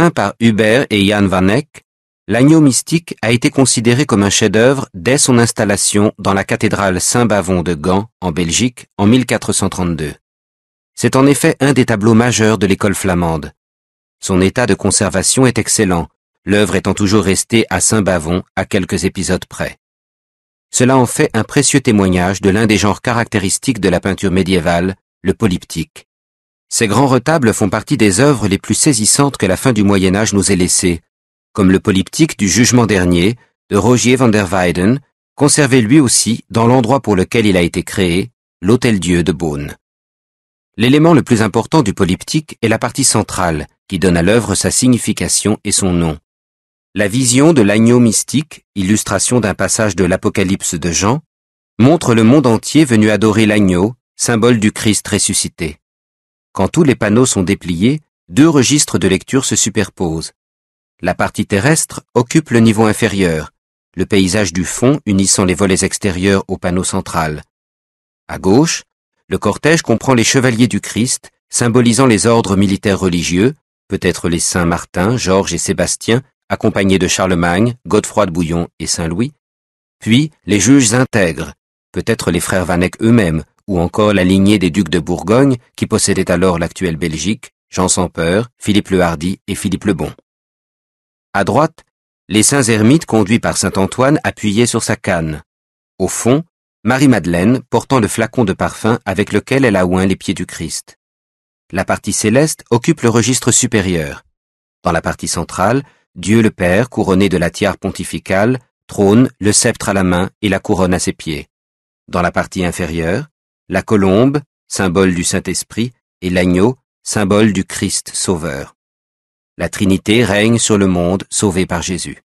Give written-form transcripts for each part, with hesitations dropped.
Peint par Hubert et Jan van Eyck, l'agneau mystique a été considéré comme un chef-d'œuvre dès son installation dans la cathédrale Saint-Bavon de Gand, en Belgique, en 1432. C'est en effet un des tableaux majeurs de l'école flamande. Son état de conservation est excellent, l'œuvre étant toujours restée à Saint-Bavon à quelques épisodes près. Cela en fait un précieux témoignage de l'un des genres caractéristiques de la peinture médiévale, le polyptyque. Ces grands retables font partie des œuvres les plus saisissantes que la fin du Moyen-Âge nous ait laissées, comme le polyptyque du Jugement dernier de Rogier van der Weyden, conservé lui aussi dans l'endroit pour lequel il a été créé, l'Hôtel-Dieu de Beaune. L'élément le plus important du polyptyque est la partie centrale, qui donne à l'œuvre sa signification et son nom. La vision de l'agneau mystique, illustration d'un passage de l'Apocalypse de Jean, montre le monde entier venu adorer l'agneau, symbole du Christ ressuscité. Quand tous les panneaux sont dépliés, deux registres de lecture se superposent. La partie terrestre occupe le niveau inférieur, le paysage du fond unissant les volets extérieurs au panneau central. À gauche, le cortège comprend les chevaliers du Christ, symbolisant les ordres militaires religieux, peut-être les saints Martin, Georges et Sébastien, accompagnés de Charlemagne, Godefroy de Bouillon et Saint-Louis, puis les juges intègres, peut-être les frères Van Eyck eux-mêmes, ou encore la lignée des ducs de Bourgogne qui possédaient alors l'actuelle Belgique, Jean sans Peur, Philippe le Hardi et Philippe le Bon. À droite, les saints ermites conduits par saint Antoine appuyés sur sa canne. Au fond, Marie-Madeleine portant le flacon de parfum avec lequel elle a oint les pieds du Christ. La partie céleste occupe le registre supérieur. Dans la partie centrale, Dieu le Père, couronné de la tiare pontificale, trône, le sceptre à la main et la couronne à ses pieds. Dans la partie inférieure, la colombe, symbole du Saint-Esprit, et l'agneau, symbole du Christ sauveur. La Trinité règne sur le monde sauvé par Jésus.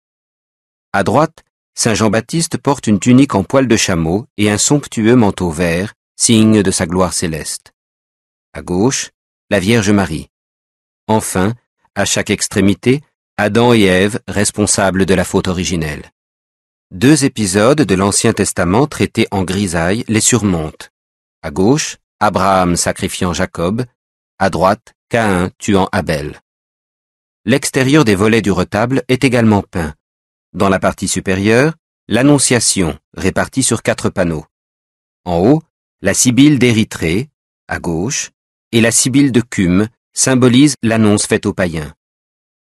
À droite, saint Jean-Baptiste porte une tunique en poil de chameau et un somptueux manteau vert, signe de sa gloire céleste. À gauche, la Vierge Marie. Enfin, à chaque extrémité, Adam et Ève, responsables de la faute originelle. Deux épisodes de l'Ancien Testament traités en grisaille les surmontent. À gauche, Abraham sacrifiant Jacob, à droite, Caïn tuant Abel. L'extérieur des volets du retable est également peint. Dans la partie supérieure, l'Annonciation, répartie sur 4 panneaux. En haut, la Sibylle d'Érythrée, à gauche, et la Sibylle de Cume symbolise l'annonce faite aux païens.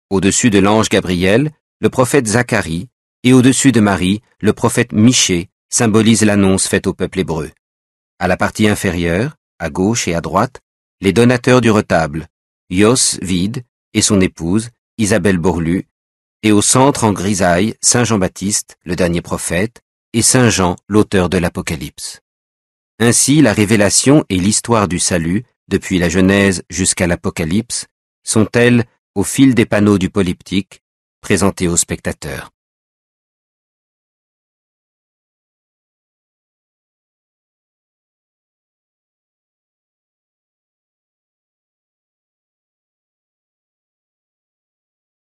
Au-dessus de l'ange Gabriel, le prophète Zacharie, et au-dessus de Marie, le prophète Michée symbolise l'annonce faite au peuple hébreu. À la partie inférieure, à gauche et à droite, les donateurs du retable, Jos Vide et son épouse, Isabelle Borlu, et au centre en grisaille, saint Jean-Baptiste, le dernier prophète, et saint Jean, l'auteur de l'Apocalypse. Ainsi, la révélation et l'histoire du salut, depuis la Genèse jusqu'à l'Apocalypse, sont-elles, au fil des panneaux du polyptyque, présentées aux spectateurs.